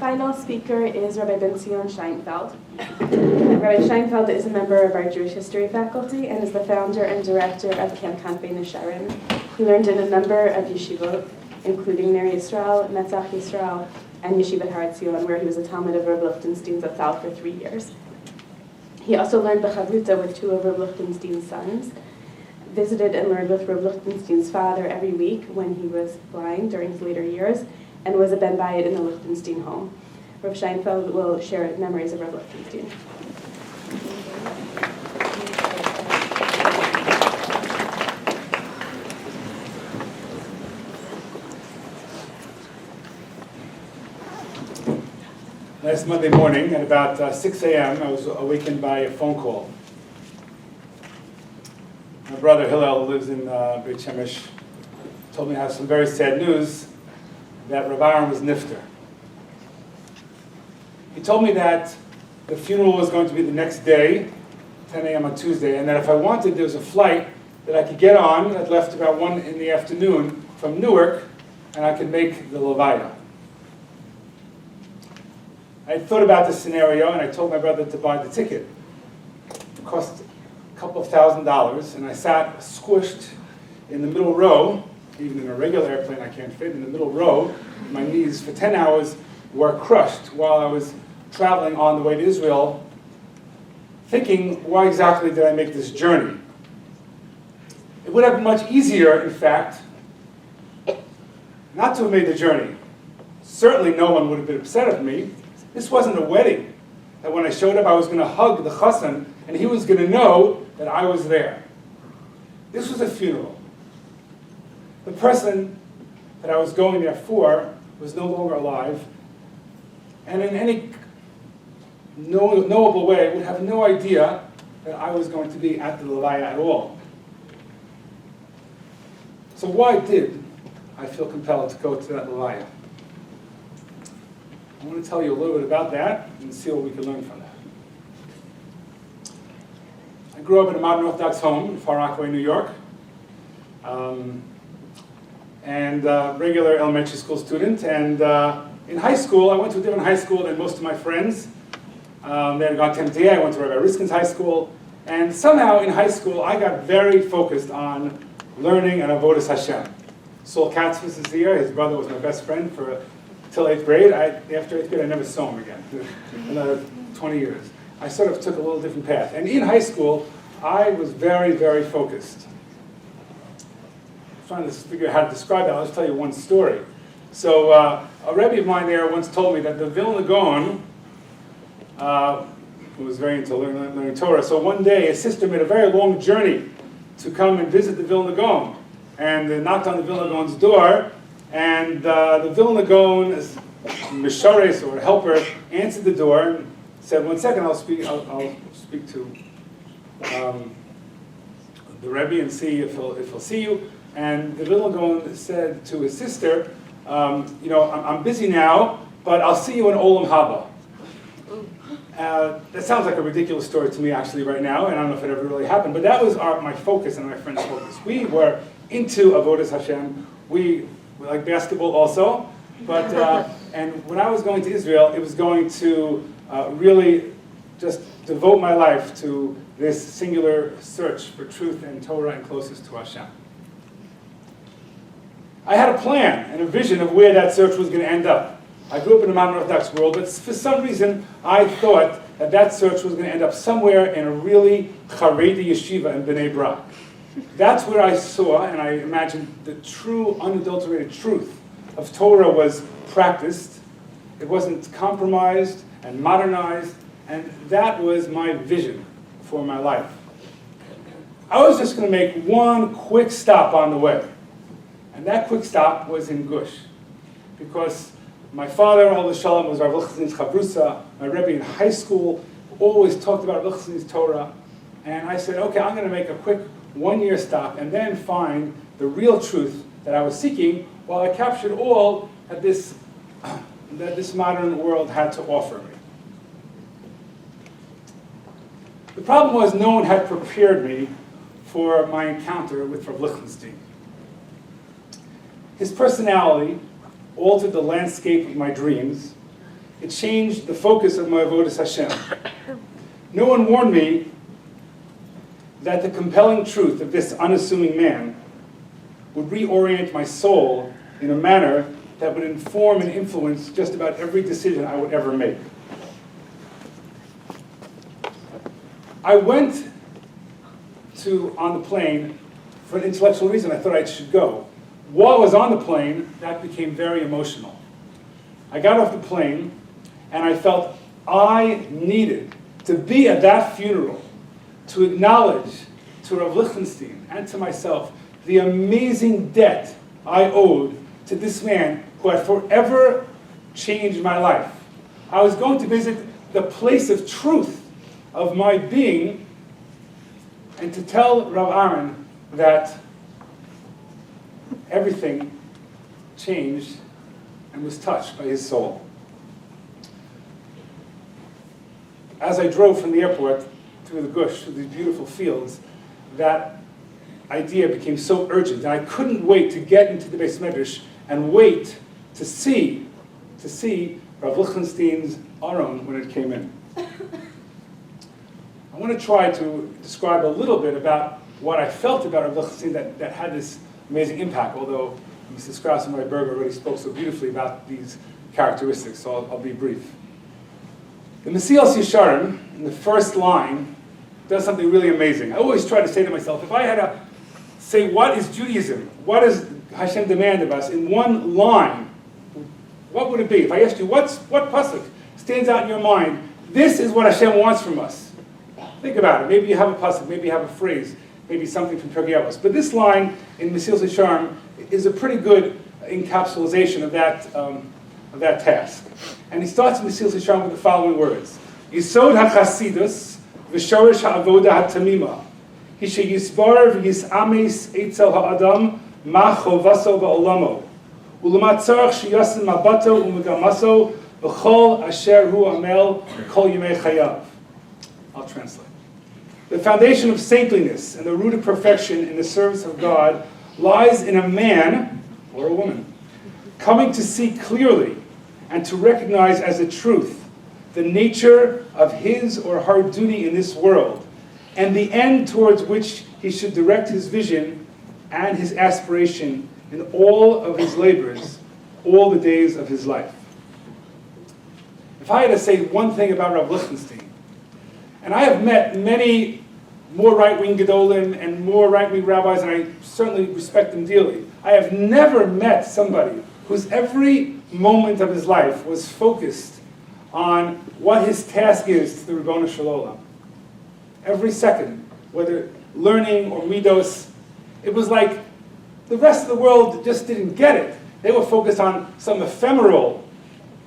final speaker is Rabbi Benzion Scheinfeld. Rabbi Scheinfeld is a member of our Jewish history faculty and is the founder and director of Camp Kanfei Nesharim. He learned in a number of yeshivot, including Ner Yisrael, Netzach Yisrael, and Yeshivat Har Etzion, where he was a Talmud of Rabbi Lichtenstein's Zatzal for 3 years. He also learned B'chavruta with 2 of Rabbi Lichtenstein's sons, visited and learned with Rabbi Lichtenstein's father every week when he was blind during his later years, and was a Ben Bayit in the Lichtenstein home. Rabbi Scheinfeld will share memories of Rabbi Lichtenstein. Last Monday morning at about 6 a.m., I was awakened by a phone call. My brother Hillel lives in Beit Shemesh. Told me I have some very sad news that Rabbi was nifter. He told me that the funeral was going to be the next day, 10 a.m. on Tuesday, and that if I wanted, there was a flight that I could get on that left about 1 in the afternoon from Newark, and I could make the Levaya. I thought about this scenario, and I told my brother to buy the ticket. It cost a couple of $1,000s, and I sat squished in the middle row. Even in a regular airplane, I can't fit in the middle row. My knees for 10 hours were crushed while I was traveling on the way to Israel, thinking, why exactly did I make this journey? It would have been much easier, in fact, not to have made the journey. Certainly no one would have been upset at me. This wasn't a wedding, that when I showed up I was going to hug the chassan and he was going to know that I was there. This was a funeral. The person that I was going there for was no longer alive, and in any knowable way would have no idea that I was going to be at the Levaya at all. So why did I feel compelled to go to that Levaya? I want to tell you a little bit about that and see what we can learn from that. I grew up in a modern Orthodox home in Far Rockaway, New York. And regular elementary school student. And in high school, I went to a different high school than most of my friends. They had gone to MTA, I went to Rabbi Riskin's high school. And somehow in high school, I got very focused on learning and avodas Hashem. Saul Katz was here. His brother was my best friend till 8th grade. After 8th grade, I never saw him again. Another 20 years. I sort of took a little different path. And in high school, I was very, very focused. Trying to figure out how to describe that. I'll just tell you one story. So a Rabbi of mine there once told me that the Vilna Gaon, who was very into learning Torah, so one day his sister made a very long journey to come and visit the Vilna Gaon, and knocked on the Vilna Gaon's door, and the Vilna Gaon's mishares or helper answered the door and said, "1 second, I'll speak to the Rebbe and see if he'll see you." And the Vilna Gaon said to his sister, I'm busy now, but I'll see you in Olam Haba. That sounds like a ridiculous story to me actually right now, and I don't know if it ever really happened, but that was my focus and my friend's focus. We were into avodas Hashem. We like basketball also, but and when I was going to Israel, it was going to really just devote my life to this singular search for truth and Torah and closest to Hashem. I had a plan and a vision of where that search was going to end up. I grew up in a modern Orthodox world, but for some reason I thought that search was going to end up somewhere in a really Haredi yeshiva in Bnei Brak. That's where I saw and I imagined the true, unadulterated truth of Torah was practiced. It wasn't compromised and modernized, and that was my vision for my life. I was just going to make one quick stop on the way. And that quick stop was in Gush, because my father, Al Shalom, was Rav Lichtenstein's Chavrusa. My Rebbe in high school always talked about Rav Lichtenstein's Torah. And I said, okay, I'm going to make a quick 1-year stop and then find the real truth that I was seeking while I captured all that this modern world had to offer me. The problem was no one had prepared me for my encounter with Rav Lichtenstein. His personality altered the landscape of my dreams, It changed the focus of my avodas Hashem. No one warned me that the compelling truth of this unassuming man would reorient my soul in a manner that would inform and influence just about every decision I would ever make. I went on the plane for an intellectual reason. I thought I should go. While I was on the plane, that became very emotional. I got off the plane, and I felt I needed to be at that funeral to acknowledge to Rav Lichtenstein and to myself the amazing debt I owed to this man who had forever changed my life. I was going to visit the place of truth of my being and to tell Rav Aaron that everything changed and was touched by his soul. As I drove from the airport through the Gush, through these beautiful fields, that idea became so urgent, and I couldn't wait to get into the Beis Medrash and wait to see Rav Lichtenstein's Aron when it came in. I want to try to describe a little bit about what I felt about Rav Lichtenstein that had this amazing impact, although Mrs. Strauss and Rabbi Berger already spoke so beautifully about these characteristics, so I'll be brief. The Mesilas Yesharim, in the first line, does something really amazing. I always try to say to myself, if I had to say what is Judaism, what does Hashem demand of us in one line, what would it be? If I asked you, what pasuk stands out in your mind, this is what Hashem wants from us. Think about it. Maybe you have a pasuk, maybe you have a phrase, maybe something from Pirkei Avos. But this line in Mesilas Yesharim is a pretty good encapsulation of that task. And he starts in Mesilas Yesharim with the following words: Yisod HaChasidus v'shorish ha'avoda ha'tamima hishe yisbar v'yisames eitzel ha'adam ma chovaso ba'olamo u'lemat tzarach sheyasin mabato u'megamaso v'chol asher hu amel kol yimei chayav. I'll translate. The foundation of saintliness and the root of perfection in the service of God lies in a man, or a woman, coming to see clearly and to recognize as a truth the nature of his or her duty in this world and the end towards which he should direct his vision and his aspiration in all of his labors, all the days of his life. If I had to say one thing about Rav Lichtenstein, and I have met many more right-wing Gedolim and more right-wing rabbis, and I certainly respect them dearly, I have never met somebody whose every moment of his life was focused on what his task is to the Ribono Shel Olam. Every second, whether learning or midos, it was like the rest of the world just didn't get it. They were focused on some ephemeral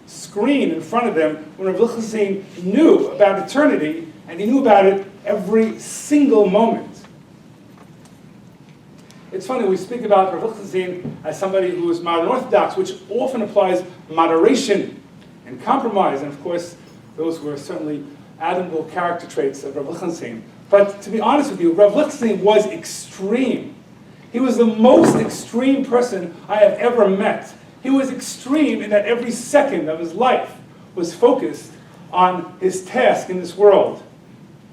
screen in front of them when Rav Lichtenstein knew about eternity, and he knew about it every single moment. It's funny, we speak about Rav Lichtenstein as somebody who is modern Orthodox, which often applies moderation and compromise, and of course, those were certainly admirable character traits of Rav Lichtenstein. But to be honest with you, Rav Lichtenstein was extreme. He was the most extreme person I have ever met. He was extreme in that every second of his life was focused on his task in this world,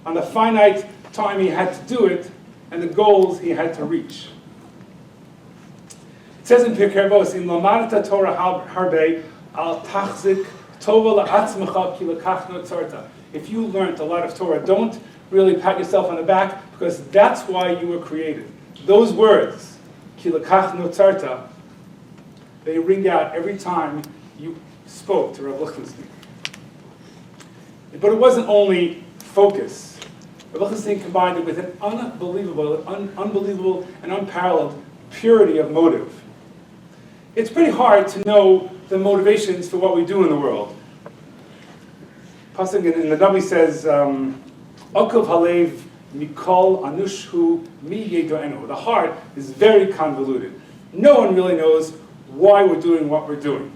on the finite time he had to do it, and the goals he had to reach. It says in Pirkei Avos, "Im lamadta Torah harbe al tachzik tova la'atzmecha ki lekach notzarta." If you learned a lot of Torah, don't really pat yourself on the back, because that's why you were created. Those words, ki lekach notzarta, they ring out every time you spoke to Rav Lichtenstein. But it wasn't only focus. Rav Lichtenstein combined it with an unbelievable and unparalleled purity of motive. It's pretty hard to know the motivations for what we do in the world. Pasuk in the Rabbi says, "Okav halev mikol anushhu mi yedoenu." The heart is very convoluted. No one really knows why we're doing what we're doing.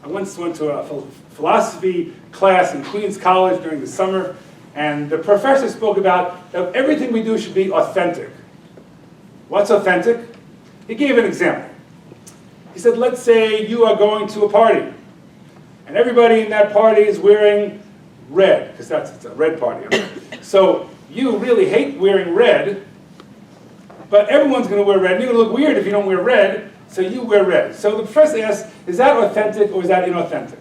I once went to a philosophy class in Queens College during the summer, and the professor spoke about that everything we do should be authentic. What's authentic? He gave an example. He said, let's say you are going to a party, And everybody in that party is wearing red, because it's a red party. So you really hate wearing red, but everyone's going to wear red. And you're going to look weird if you don't wear red, so you wear red. So the professor asks, is that authentic or is that inauthentic?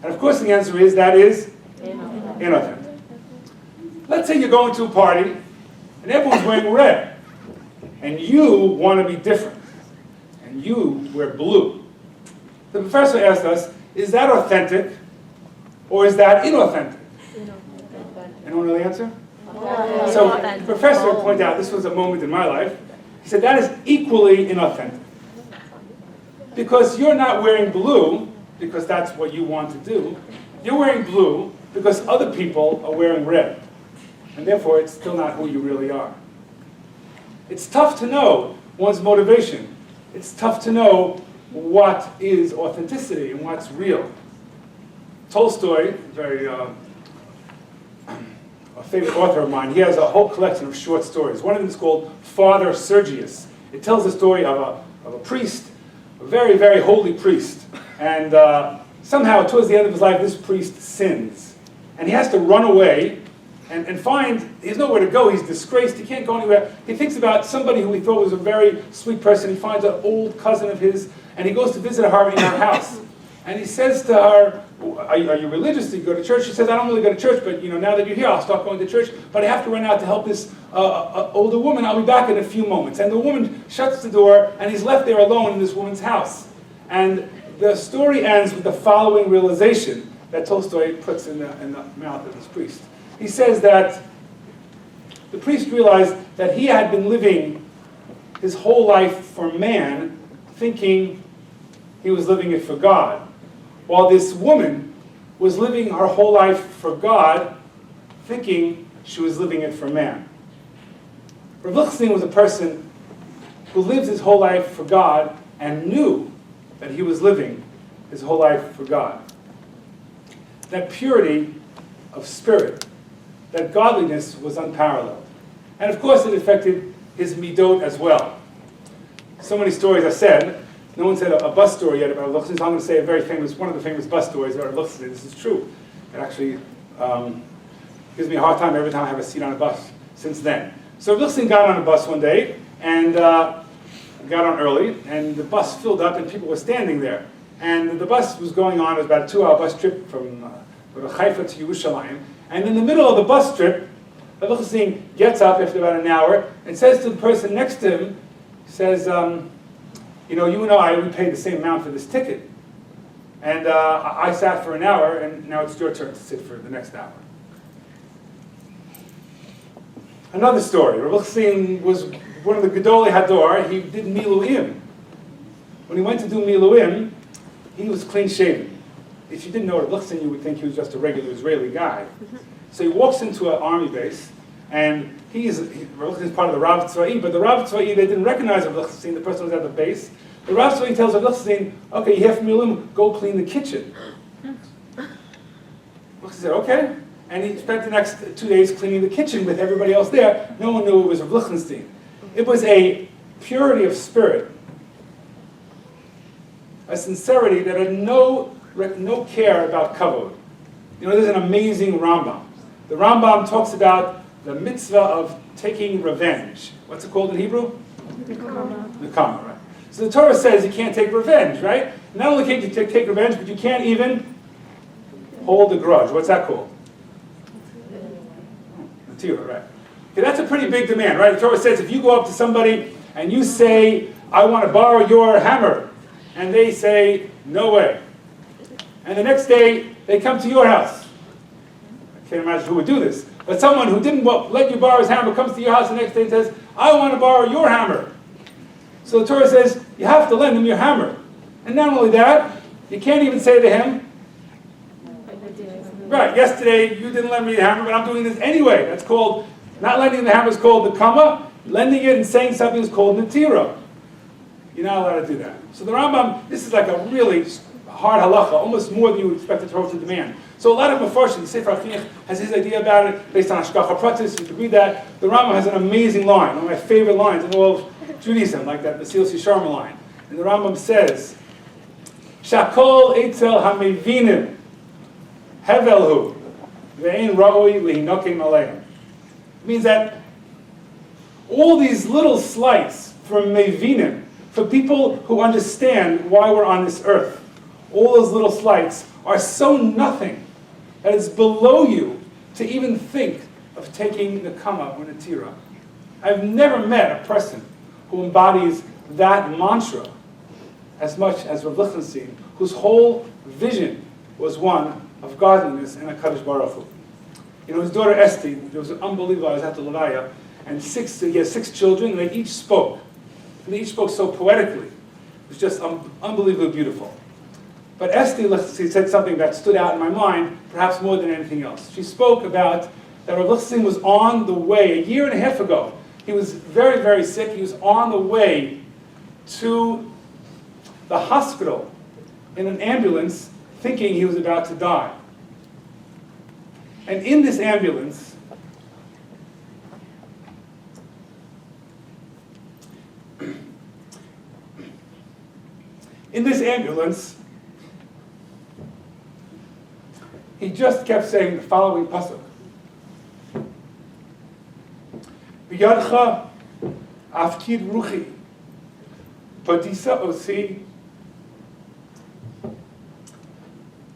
And of course the answer is, that is inauthentic. Let's say you're going to a party, and everyone's wearing red, and you want to be different, and you wear blue. The professor asked us, is that authentic or is that inauthentic? Anyone know the answer? So the professor pointed out, this was a moment in my life, he said that is equally inauthentic. Because you're not wearing blue because that's what you want to do. You're wearing blue because other people are wearing red. And therefore it's still not who you really are. It's tough to know one's motivation. It's tough to know what is authenticity and what's real. Tolstoy, a favorite author of mine, he has a whole collection of short stories. One of them is called Father Sergius. It tells the story of a priest, a very, very holy priest. And somehow, towards the end of his life, this priest sins. And he has to run away and find, he has nowhere to go, he's disgraced, he can't go anywhere. He thinks about somebody who he thought was a very sweet person. He finds an old cousin of his, and he goes to visit her in her house. And he says to her, are you religious? Do you go to church? She says, I don't really go to church, but now that you're here, I'll start going to church. But I have to run out to help this older woman. I'll be back in a few moments. And the woman shuts the door, and he's left there alone in this woman's house. And the story ends with the following realization that Tolstoy puts in the mouth of this priest. He says that the priest realized that he had been living his whole life for man, thinking he was living it for God, while this woman was living her whole life for God, thinking she was living it for man. Rav Lichtenstein was a person who lived his whole life for God and knew that he was living his whole life for God. That purity of spirit, that godliness was unparalleled. And of course it affected his midot as well. So many stories are said. No one said a bus story yet about Lichtenstein, so I'm going to say one of the famous bus stories about Lichtenstein. This is true. It actually gives me a hard time every time I have a seat on a bus since then. So Lichtenstein got on a bus one day, and got on early, and the bus filled up, and people were standing there. And the bus was going on, it was about a 2-hour bus trip from Haifa to Yerushalayim. And in the middle of the bus trip, Lichtenstein gets up after about an hour and says to the person next to him, says, you and I, we paid the same amount for this ticket. And I sat for an hour, and now it's your turn to sit for the next hour. Another story. Rav Lichtenstein was one of the Gedolei Hador. He did Miluim. When he went to do Miluim, he was clean-shaven. If you didn't know Rav Lichtenstein, you would think he was just a regular Israeli guy. So he walks into an army base, and Rav Lichtenstein is part of the Rav Tzva'i, but the Rav Tzva'i, they didn't recognize Rav Lichtenstein, the person who was at the base. The Rav Tzva'i tells Rav Lichtenstein, okay, you have from Miluim, go clean the kitchen. Lichtenstein said, okay. And he spent the next 2 days cleaning the kitchen with everybody else there. No one knew it was Rav Lichtenstein. It was a purity of spirit, a sincerity that had no care about kavod. There's an amazing Rambam. The Rambam talks about the mitzvah of taking revenge. What's it called in Hebrew? Nekama, right? So the Torah says you can't take revenge, right? Not only can't you take revenge, but you can't even hold a grudge. What's that called? Natira, right? Okay, that's a pretty big demand, right? The Torah says if you go up to somebody and you say, I want to borrow your hammer, and they say, no way. And the next day, they come to your house. I can't imagine who would do this. But someone who didn't let you borrow his hammer comes to your house the next day and says, I want to borrow your hammer. So the Torah says, you have to lend him your hammer. And not only that, you can't even say to him, right, yesterday you didn't lend me the hammer, but I'm doing this anyway. That's called, not lending the hammer is called the kama. Lending it and saying something is called natira. You're not allowed to do that. So the Rambam, this is like a really hard halacha, almost more than you would expect the Torah to demand. So a lot of Mefarshim, the Sefer HaChinuch has his idea about it, based on Hashgacha Pratis, you could read that. The Rambam has an amazing line, one of my favorite lines in all of Judaism, like that Mesilas Yesharim line. And the Rambam says, Shakol Eitzel HaMevinim Hevelhu Ve'ein Ra'oi Lehinokim Aleim. It means that all these little slights for Mevinim, for people who understand why we're on this earth, all those little slights are so nothing that it's below you to even think of taking Nekama or Netira. I've never met a person who embodies that mantra as much as Rav Lichtenstein, whose whole vision was one of godliness and a Kadosh Baruch Hu. You know, his daughter Esti, there was an unbelievable, I was at the Levaya, and he has 6 children, and they each spoke. And they each spoke so poetically. It was just unbelievably beautiful. But Esti said something that stood out in my mind, perhaps more than anything else. She spoke about that Rav Lichtenstein was on the way, a year and a half ago. He was very, very sick. He was on the way to the hospital in an ambulance, thinking he was about to die. And in this ambulance, he just kept saying the following pasuk. B'yadcha afkid ruchi, padisa osi,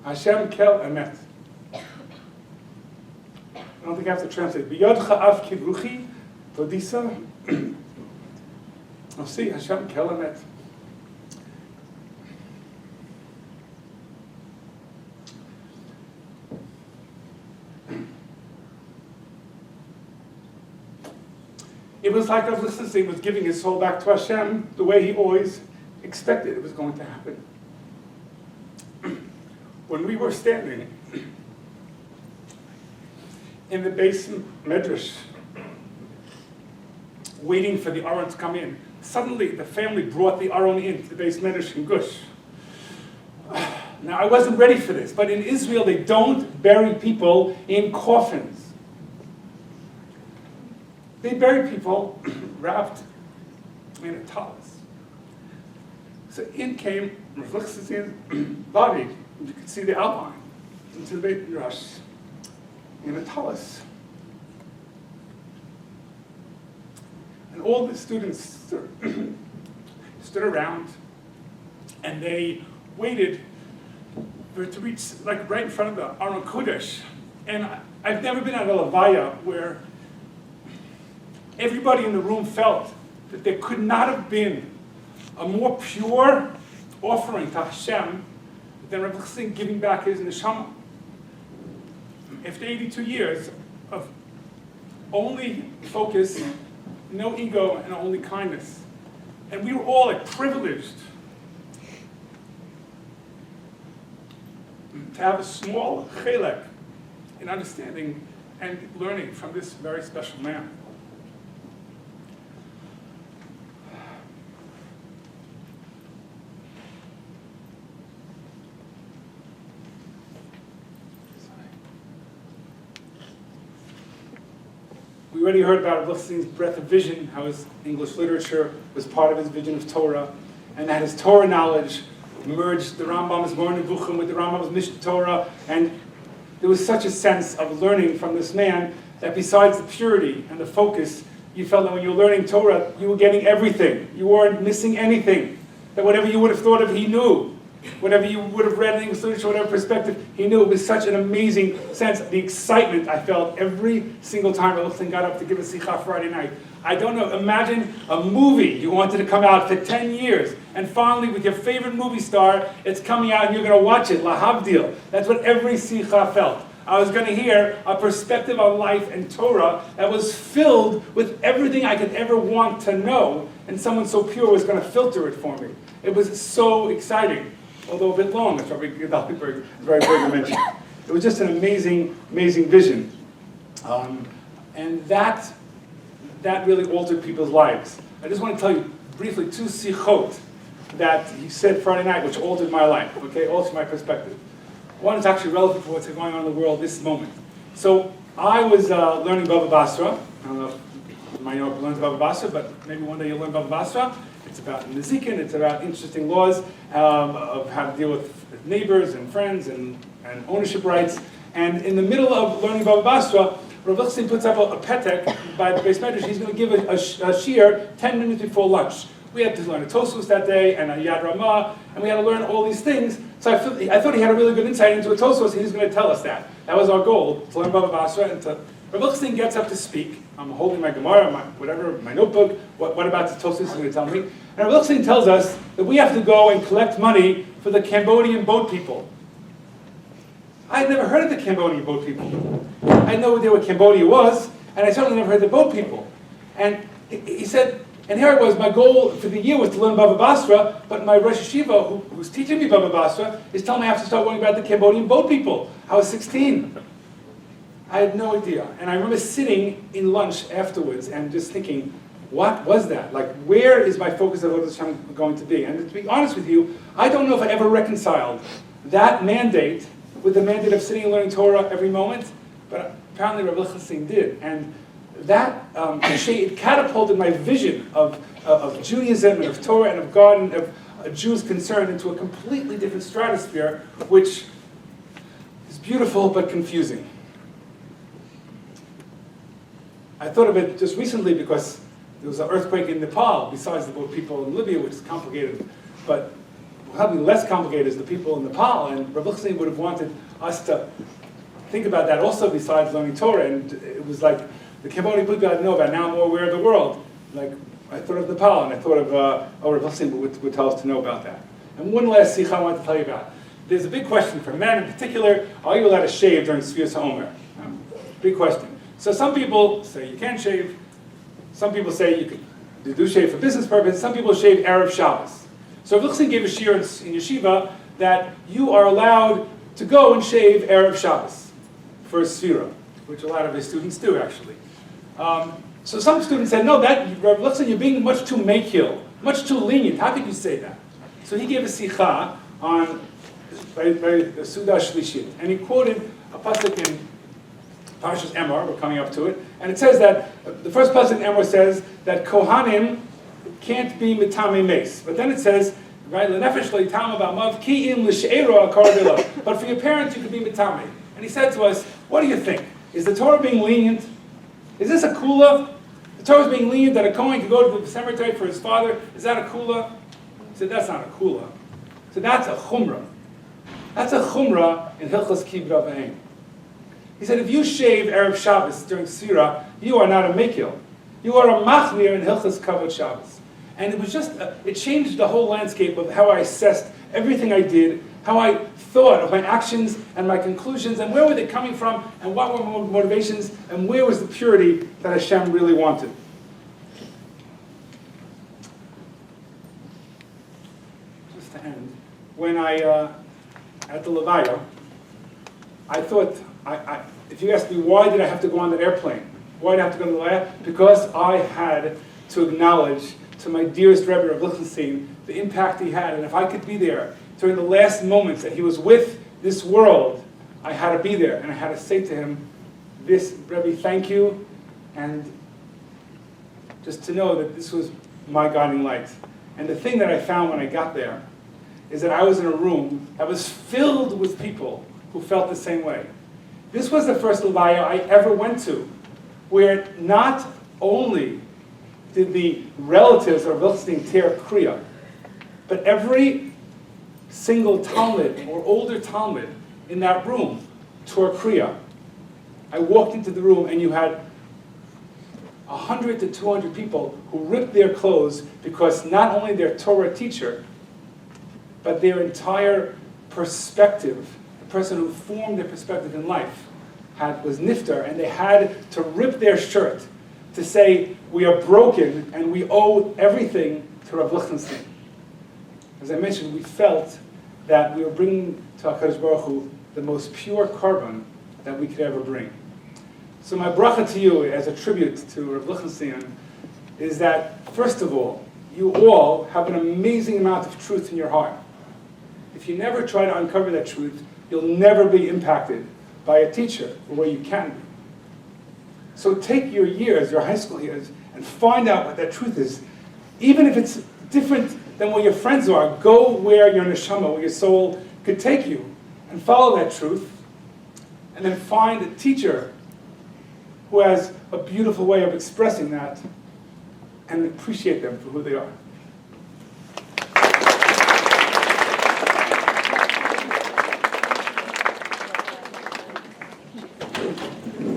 Hashem kel emet. I don't think I have to translate. B'yadcha afkid ruchi, padisa osi, Hashem kel emet. It was like Rav Lichtenstein was giving his soul back to Hashem the way he always expected it was going to happen. When we were standing in the base medrash, waiting for the Aron to come in, suddenly the family brought the Aron into the base medrash in Gush. Now, I wasn't ready for this, but in Israel they don't bury people in coffins. They bury people wrapped in a tallis. So in came Rav Lichtenstein's body. You could see the outline into the Beit Midrash in a tallis. And all the students stood around, and they waited for it to reach, like, right in front of the Aron Kodesh. And I've never been at a levaya where everybody in the room felt that there could not have been a more pure offering to Hashem than Rabbi Lichtenstein giving back his neshama. After 82 years of only focus, no ego, and only kindness. And we were all like privileged to have a small chelek in understanding and learning from this very special man. We already heard about Rav Lichtenstein's breadth of vision, how his English literature was part of his vision of Torah, and that his Torah knowledge merged the Rambam's Moreh Nevuchim with the Rambam's Mishnah Torah, and there was such a sense of learning from this man that besides the purity and the focus, you felt that when you were learning Torah, you were getting everything. You weren't missing anything. That whatever you would have thought of, he knew. Whatever you would have read in English literature, whatever perspective, he knew. It was such an amazing sense. The excitement I felt every single time Rav Lichtenstein got up to give a Sikha Friday night. I don't know, imagine a movie you wanted to come out for 10 years, and finally with your favorite movie star, it's coming out and you're going to watch it, Lahavdil. That's what every Sikha felt. I was going to hear a perspective on life and Torah that was filled with everything I could ever want to know, and someone so pure was going to filter it for me. It was so exciting. Although a bit long, as Rabbi Gedalberg very important to mention. It was just an amazing, amazing vision. And that really altered people's lives. I just want to tell you briefly 2 sichot that he said Friday night, which altered my life, okay, altered my perspective. One is actually relevant for what's going on in the world this moment. So I was learning Bava Basra. I don't know if my York learns Bava Basra, but maybe one day you'll learn Bava Basra. It's about Nezikin, it's about interesting laws of how to deal with neighbors and friends and ownership rights. And in the middle of learning Baba Basra, Rav Lichtenstein puts up a petek by the Beis Medrash. He's going to give a shiur 10 minutes before lunch. We had to learn a Tosfos that day and a Yad Ramah, and we had to learn all these things. So I thought he had a really good insight into a Tosfos, and he was going to tell us that. That was our goal, to learn Baba Basra. And Rav Lichtenstein gets up to speak. I'm holding my Gemara, my notebook. What about the Tosfos he's going to tell me? And Rav Lichtenstein tells us that we have to go and collect money for the Cambodian boat people. I had never heard of the Cambodian boat people. I had no idea what Cambodia was, and I certainly never heard of the boat people. And he said, and here I was, my goal for the year was to learn Baba Basra, but my Rosh Yeshiva, who's teaching me Baba Basra, is telling me I have to start learning about the Cambodian boat people. I was 16. I had no idea. And I remember sitting in lunch afterwards and just thinking, what was that? Like, where is my focus of what I'm going to be? And to be honest with you, I don't know if I ever reconciled that mandate with the mandate of sitting and learning Torah every moment, but apparently Rabbi Lichtenstein did. And that it catapulted my vision of Judaism and of Torah and of God and of a Jew's concern into a completely different stratosphere, which is beautiful but confusing. I thought of it just recently because there was an earthquake in Nepal, besides the boat people in Libya, which is complicated, but probably less complicated is the people in Nepal, and Rabbi Lichtenstein would have wanted us to think about that also besides learning Torah, and it was like the Cambodian people I didn't know about, now I'm more aware of the world. Like, I thought of Nepal, and I thought of Rabbi Lichtenstein would tell us to know about that. And one last sikha I wanted to tell you about. There's a big question for men in particular, are you allowed to shave during Sfiras HaOmer? Big question. So some people say you can't shave, some people say you do shave for business purposes, some people shave Erev Shabbos. So Rabbi Lichtenstein gave a shiur in yeshiva that you are allowed to go and shave Erev Shabbos for a Sfira, which a lot of his students do actually. So some students said, no, Rabbi Lichtenstein, you're being much too makil, much too lenient. How could you say that? So he gave a sikha on by the Suda Shlishit, and he quoted a pasuk in Parshas Emor, we're coming up to it, and it says that, the first pasuk in Emor says that Kohanim can't be mitame mace. But then it says, right, lenefesh leitam ba'mav ki im l'she'ero akar. But for your parents, you could be mitame. And he said to us, what do you think? Is the Torah being lenient? Is this a kula? The Torah is being lenient that a Kohen could go to the cemetery for his father. Is that a kula? He said, that's not a kula. So that's a chumrah. That's a chumrah in Hilchos Kibra V'Ein. He said, if you shave Erev Shabbos during Sfira, you are not a mekil. You are a machmir in Hilchos Kavod Shabbos. And it was just, it changed the whole landscape of how I assessed everything I did, how I thought of my actions and my conclusions, and where were they coming from, and what were my motivations, and where was the purity that Hashem really wanted. Just to end, when at the Levaya, I thought, if you ask me why did I have to go on that airplane, why did I have to go to the Levaya? Because I had to acknowledge to my dearest Rabbi, Rabbi Lichtenstein, the impact he had. And if I could be there during the last moments that he was with this world, I had to be there. And I had to say to him, Rabbi, thank you. And just to know that this was my guiding light. And the thing that I found when I got there is that I was in a room that was filled with people who felt the same way. This was the first Levaya I ever went to, where not only did the relatives of Lichtenstein tear kriya, but every single Talmud or older Talmud in that room tore kriya. I walked into the room and you had 100 to 200 people who ripped their clothes because not only their Torah teacher, but their entire perspective, the person who formed their perspective in life, was niftar, and they had to rip their shirt to say, we are broken and we owe everything to Rav Lichtenstein. As I mentioned, we felt that we were bringing to HaKadosh Baruch Hu the most pure carbon that we could ever bring. So my bracha to you as a tribute to Rav Lichtenstein is that, first of all, you all have an amazing amount of truth in your heart. If you never try to uncover that truth, you'll never be impacted by a teacher the way you can be. So take your years, your high school years, and find out what that truth is. Even if it's different than where your friends are. Go where your neshama, where your soul could take you, and follow that truth. And then find a teacher who has a beautiful way of expressing that, and appreciate them for who they are.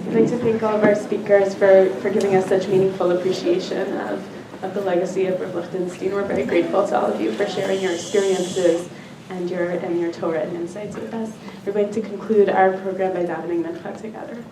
I'd like to thank all of our speakers for giving us such meaningful appreciation of the legacy of Rabbi Lichtenstein. We're very grateful to all of you for sharing your experiences and your Torah and insights with us. We're going to conclude our program by davening mincha together.